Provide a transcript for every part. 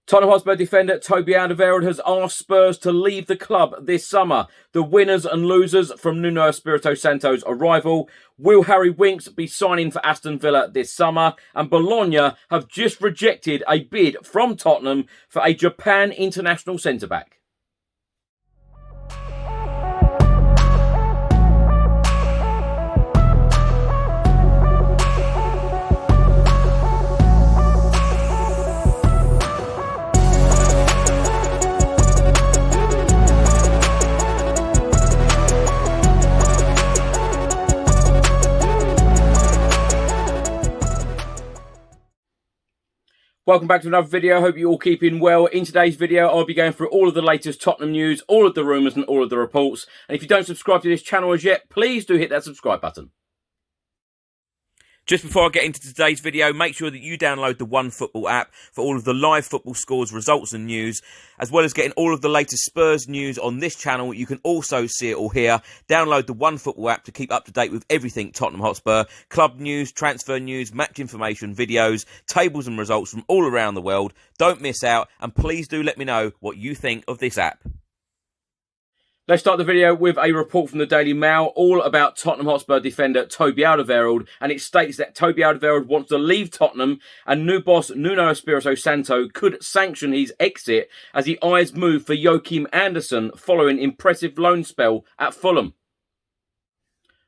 Tottenham Hotspur defender Toby has asked Spurs to leave the club this summer. The winners and losers from Nuno Espirito Santo's arrival. Will Harry Winks be signing for Aston Villa this summer? And Bologna have just rejected a bid from Tottenham for a Japan international centre-back. Welcome back to another video. Hope you're all keeping well. In today's video, I'll be going through all of the latest Tottenham news, all of the rumours and all of the reports. And if you don't subscribe to this channel as yet, please do hit that subscribe button. Just before I get into today's video, make sure that you download the OneFootball app for all of the live football scores, results and news, as well as getting all of the latest Spurs news on this channel. You can also see it all here. Download the OneFootball app to keep up to date with everything Tottenham Hotspur, club news, transfer news, match information, videos, tables and results from all around the world. Don't miss out, and please do let me know what you think of this app. Let's start the video with a report from the Daily Mail all about Tottenham Hotspur defender Toby Alderweireld, and it states that Toby Alderweireld wants to leave Tottenham and new boss Nuno Espirito Santo could sanction his exit as he eyes move for Joachim Andersen following impressive loan spell at Fulham.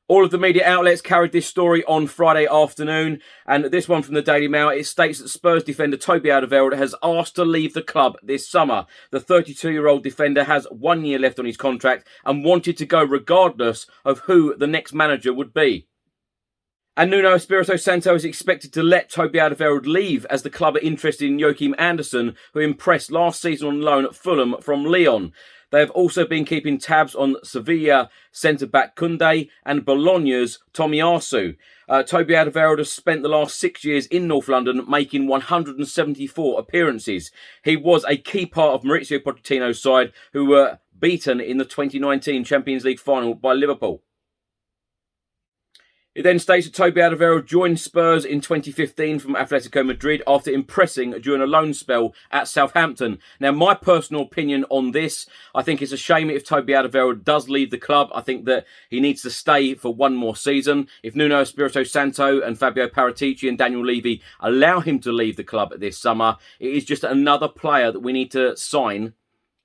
All of the media outlets carried this story on Friday afternoon, and this one from the Daily Mail, it states that Spurs defender Toby Alderweireld has asked to leave the club this summer. The 32-year-old defender has 1 year left on his contract and wanted to go regardless of who the next manager would be. And Nuno Espirito Santo is expected to let Toby Alderweireld leave as the club are interested in Joachim Andersen, who impressed last season on loan at Fulham from Lyon. They have also been keeping tabs on Sevilla centre-back Koundé and Bologna's Tomiyasu. Toby Alderweireld has spent the last 6 years in North London, making 174 appearances. He was a key part of Mauricio Pochettino's side, who were beaten in the 2019 Champions League final by Liverpool. It then states that Toby Alderweireld joined Spurs in 2015 from Atletico Madrid after impressing during a loan spell at Southampton. Now, my personal opinion on this, I think it's a shame if Toby Alderweireld does leave the club. I think that he needs to stay for one more season. If Nuno Espirito Santo and Fabio Paratici and Daniel Levy allow him to leave the club this summer, it is just another player that we need to sign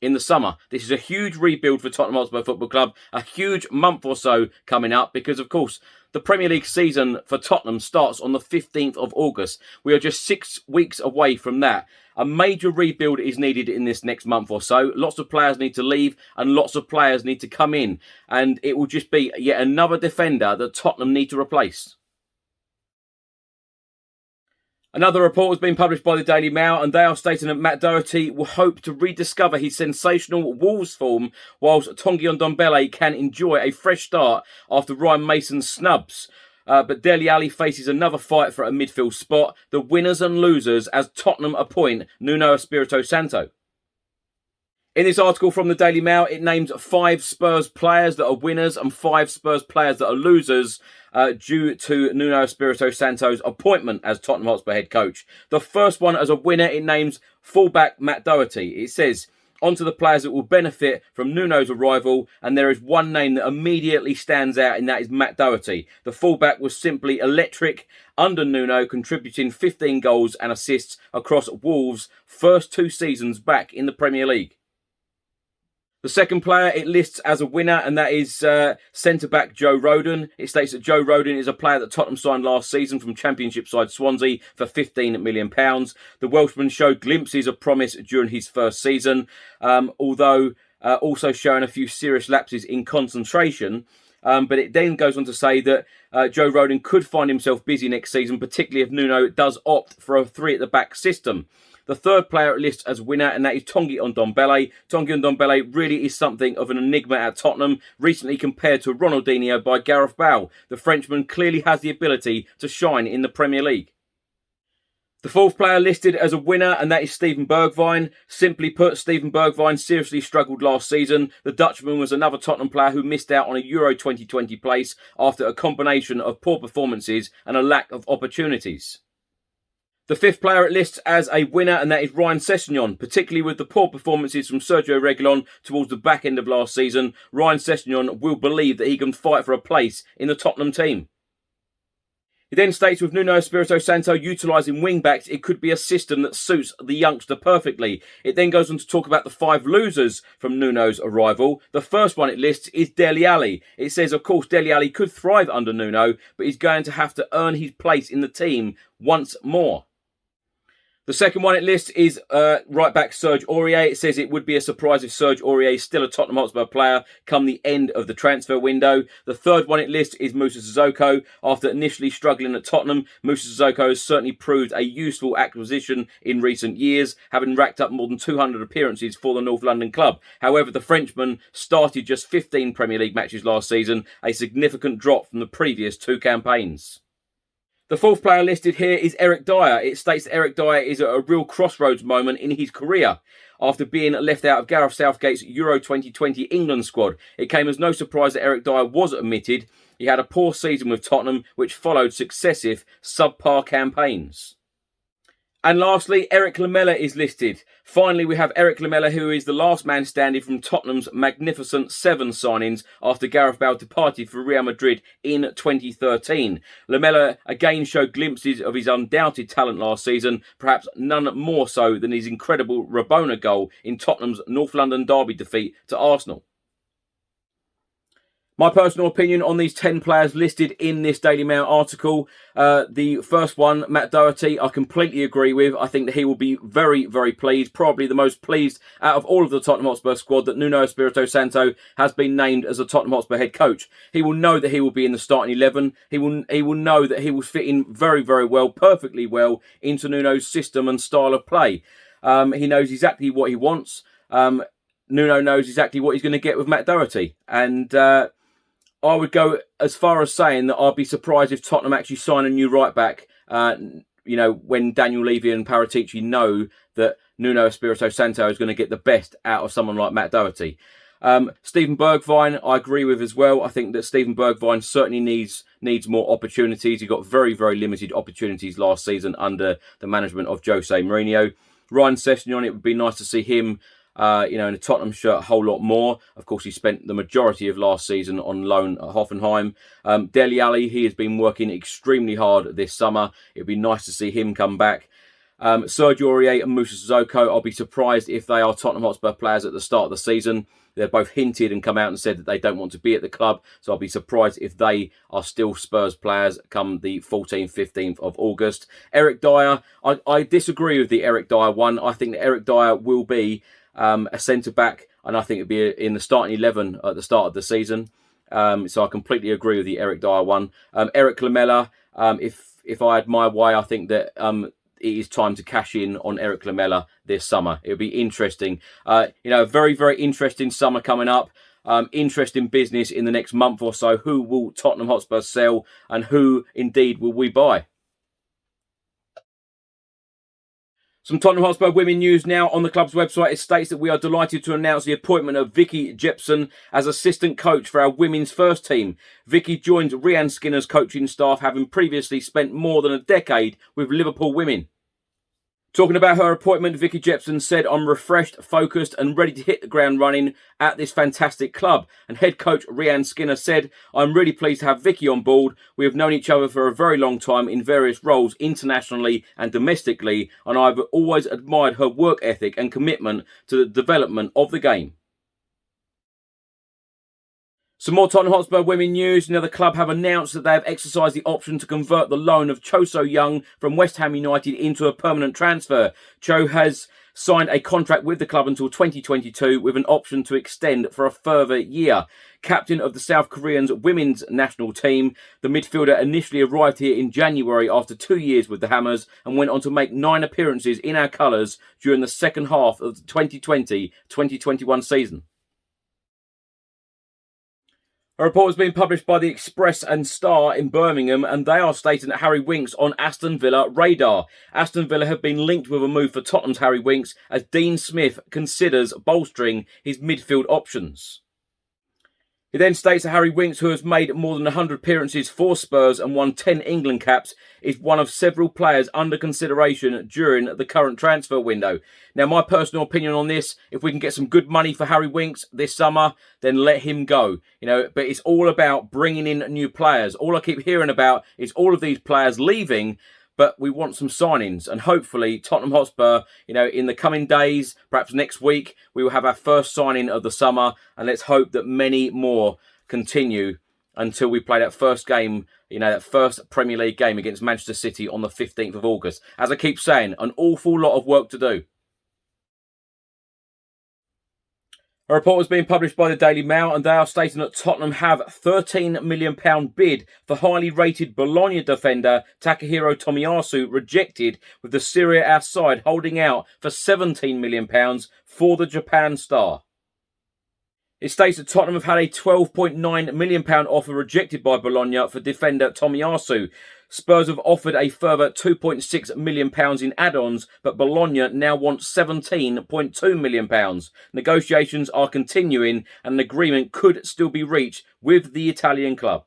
in the summer. This is a huge rebuild for Tottenham Hotspur Football Club, a huge month or so coming up because, of course, the Premier League season for Tottenham starts on the 15th of August. We are just 6 weeks away from that. A major rebuild is needed in this next month or so. Lots of players need to leave and lots of players need to come in. And it will just be yet another defender that Tottenham need to replace. Another report has been published by the Daily Mail, and they are stating that Matt Doherty will hope to rediscover his sensational Wolves form, whilst Tanguy Ndombele can enjoy a fresh start after Ryan Mason's snubs. But Dele Alli faces another fight for a midfield spot. The winners and losers as Tottenham appoint Nuno Espirito Santo. In this article from the Daily Mail, it names 5 Spurs players that are winners and 5 Spurs players that are losers due to Nuno Espirito Santo's appointment as Tottenham Hotspur head coach. The first one as a winner, it names fullback Matt Doherty. It says, onto the players that will benefit from Nuno's arrival, and there is one name that immediately stands out, and that is Matt Doherty. The fullback was simply electric under Nuno, contributing 15 goals and assists across Wolves' first 2 seasons back in the Premier League. The second player it lists as a winner, and that is centre-back Joe Rodon. It states that Joe Rodon is a player that Tottenham signed last season from Championship side Swansea for £15 million. The Welshman showed glimpses of promise during his first season, although also showing a few serious lapses in concentration. But it then goes on to say that Joe Rodon could find himself busy next season, particularly if Nuno does opt for a 3-at-the-back system. The third player it lists as winner, and that is Tanguy Ndombele. Tanguy Ndombele really is something of an enigma at Tottenham, recently compared to Ronaldinho by Gareth Bale. The Frenchman clearly has the ability to shine in the Premier League. The fourth player listed as a winner, and that is Steven Bergwijn. Simply put, Steven Bergwijn seriously struggled last season. The Dutchman was another Tottenham player who missed out on a Euro 2020 place after a combination of poor performances and a lack of opportunities. The fifth player it lists as a winner, and that is Ryan Sessegnon. Particularly with the poor performances from Sergio Reguilon towards the back end of last season, Ryan Sessegnon will believe that he can fight for a place in the Tottenham team. He then states with Nuno Espirito Santo utilising wing-backs, it could be a system that suits the youngster perfectly. It then goes on to talk about the 5 losers from Nuno's arrival. The first one it lists is Dele Alli. It says, of course, Dele Alli could thrive under Nuno, but he's going to have to earn his place in the team once more. The second one it lists is right back Serge Aurier. It says it would be a surprise if Serge Aurier is still a Tottenham Hotspur player come the end of the transfer window. The third one it lists is Moussa Sissoko. After initially struggling at Tottenham, Moussa Sissoko has certainly proved a useful acquisition in recent years, having racked up more than 200 appearances for the North London club. However, the Frenchman started just 15 Premier League matches last season, a significant drop from the previous 2 campaigns. The fourth player listed here is Eric Dyer. It states that Eric Dyer is at a real crossroads moment in his career. After being left out of Gareth Southgate's Euro 2020 England squad, it came as no surprise that Eric Dyer was omitted. He had a poor season with Tottenham, which followed successive subpar campaigns. And lastly, Eric Lamela is listed. Finally, we have Eric Lamela, who is the last man standing from Tottenham's magnificent 7 signings after Gareth Bale departed for Real Madrid in 2013. Lamela again showed glimpses of his undoubted talent last season, perhaps none more so than his incredible Rabona goal in Tottenham's North London derby defeat to Arsenal. My personal opinion on these 10 players listed in this Daily Mail article. The first one, Matt Doherty, I completely agree with. I think that he will be very, very pleased. Probably the most pleased out of all of the Tottenham Hotspur squad that Nuno Espirito Santo has been named as a Tottenham Hotspur head coach. He will know that he will be in the starting 11. He will know that he will fit in very, very well, perfectly well into Nuno's system and style of play. He knows exactly what he wants. Nuno knows exactly what he's going to get with Matt Doherty. And I would go as far as saying that I'd be surprised if Tottenham actually sign a new right-back, when Daniel Levy and Paratici know that Nuno Espirito Santo is going to get the best out of someone like Matt Doherty. Steven Bergwijn, I agree with as well. I think that Steven Bergwijn certainly needs more opportunities. He got very, very limited opportunities last season under the management of Jose Mourinho. Ryan Sessegnon, it would be nice to see him in a Tottenham shirt a whole lot more. Of course, he spent the majority of last season on loan at Hoffenheim. Dele Alli, he has been working extremely hard this summer. It would be nice to see him come back. Serge Aurier and Moussa Sissoko, I'll be surprised if they are Tottenham Hotspur players at the start of the season. They're both hinted and come out and said that they don't want to be at the club. So I'll be surprised if they are still Spurs players come the 14th, 15th of August. Eric Dyer, I disagree with the Eric Dyer one. I think that Eric Dyer will be a centre-back, and I think it'd be in the starting 11 at the start of the season. So I completely agree with the Eric Dyer one. Eric Lamela, if I had my way, I think that it is time to cash in on Eric Lamela this summer. It'll be interesting. A very, very interesting summer coming up. Interesting business in the next month or so. Who will Tottenham Hotspur sell, and who indeed will we buy? Some Tottenham Hotspur women news now on the club's website. It states that we are delighted to announce the appointment of Vicky Jepson as assistant coach for our women's first team. Vicky joins Rhian Skinner's coaching staff, having previously spent more than a decade with Liverpool women. Talking about her appointment, Vicky Jepson said, "I'm refreshed, focused and ready to hit the ground running at this fantastic club." And head coach Rhian Skinner said, "I'm really pleased to have Vicky on board. We have known each other for a very long time in various roles internationally and domestically, and I've always admired her work ethic and commitment to the development of the game." Some more Tottenham Hotspur women news. The club have announced that they have exercised the option to convert the loan of Cho So-young from West Ham United into a permanent transfer. Cho has signed a contract with the club until 2022 with an option to extend for a further year. Captain of the South Koreans women's national team, the midfielder initially arrived here in January after 2 years with the Hammers and went on to make 9 appearances in our colours during the second half of the 2020-2021 season. A report has been published by the Express and Star in Birmingham, and they are stating that Harry Winks on Aston Villa radar. Aston Villa have been linked with a move for Tottenham's Harry Winks as Dean Smith considers bolstering his midfield options. He then states that Harry Winks, who has made more than 100 appearances for Spurs and won 10 England caps, is one of several players under consideration during the current transfer window. Now, my personal opinion on this, if we can get some good money for Harry Winks this summer, then let him go. But it's all about bringing in new players. All I keep hearing about is all of these players leaving, but we want some signings, and hopefully Tottenham Hotspur, in the coming days, perhaps next week, we will have our first signing of the summer, and let's hope that many more continue until we play that first game, that first Premier League game against Manchester City on the 15th of August. As I keep saying, an awful lot of work to do. A report was being published by the Daily Mail, and they are stating that Tottenham have £13 million bid for highly rated Bologna defender Takahiro Tomiyasu rejected, with the Serie A side holding out for £17 million for the Japan star. It states that Tottenham have had a £12.9 million offer rejected by Bologna for defender Tomiyasu. Spurs have offered a further £2.6 million in add-ons, but Bologna now wants £17.2 million. Negotiations are continuing, and an agreement could still be reached with the Italian club.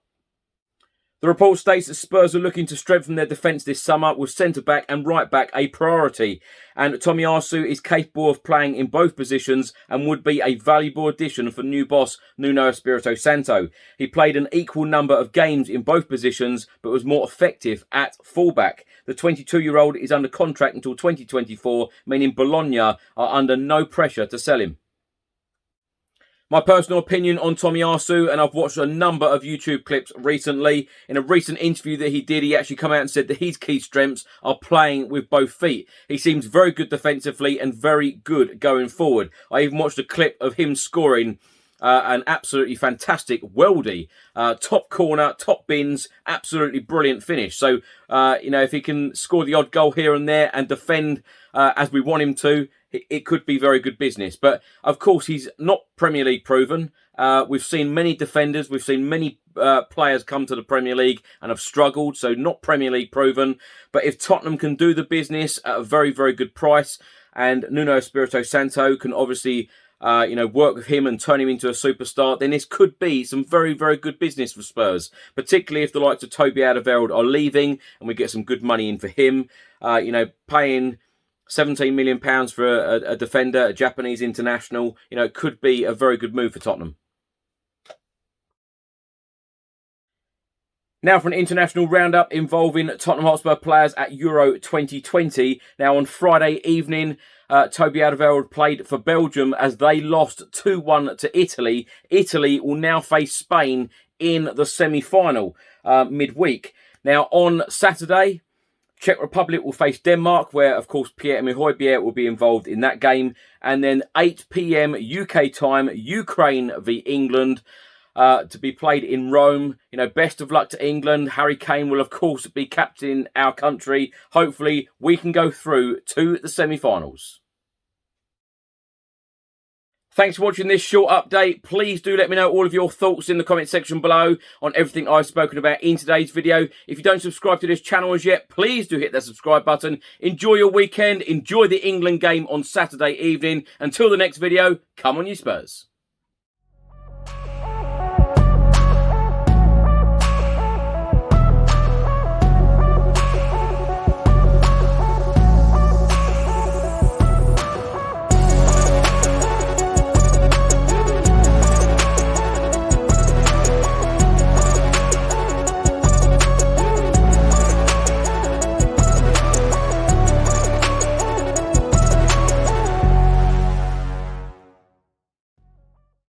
The report states that Spurs are looking to strengthen their defence this summer, with centre-back and right-back a priority. And Tomiyasu is capable of playing in both positions and would be a valuable addition for new boss Nuno Espirito Santo. He played an equal number of games in both positions, but was more effective at fullback. The 22-year-old is under contract until 2024, meaning Bologna are under no pressure to sell him. My personal opinion on Tomiyasu, and I've watched a number of YouTube clips recently. In a recent interview that he did, he actually come out and said that his key strengths are playing with both feet. He seems very good defensively and very good going forward. I even watched a clip of him scoring an absolutely fantastic weldy, top corner, top bins, absolutely brilliant finish. So, if he can score the odd goal here and there and defend as we want him to, it could be very good business. But, of course, he's not Premier League proven. We've seen many defenders, we've seen many players come to the Premier League and have struggled, so not Premier League proven. But if Tottenham can do the business at a very, very good price, and Nuno Espirito Santo can obviously work with him and turn him into a superstar, then this could be some very, very good business for Spurs, particularly if the likes of Toby Alderweireld are leaving and we get some good money in for him. Paying £17 million for a defender, a Japanese international, it could be a very good move for Tottenham. Now for an international roundup involving Tottenham Hotspur players at Euro 2020. Now on Friday evening, Toby Alderweireld played for Belgium as they lost 2-1 to Italy. Italy will now face Spain in the semi-final midweek. Now on Saturday, Czech Republic will face Denmark, where, of course, Pierre-Emile Højbjerg will be involved in that game. And then 8 p.m. UK time, Ukraine v England, to be played in Rome. Best of luck to England. Harry Kane will, of course, be captaining our country. Hopefully, we can go through to the semi-finals. Thanks for watching this short update. Please do let me know all of your thoughts in the comment section below on everything I've spoken about in today's video. If you don't subscribe to this channel as yet, please do hit that subscribe button. Enjoy your weekend. Enjoy the England game on Saturday evening. Until the next video, come on you Spurs.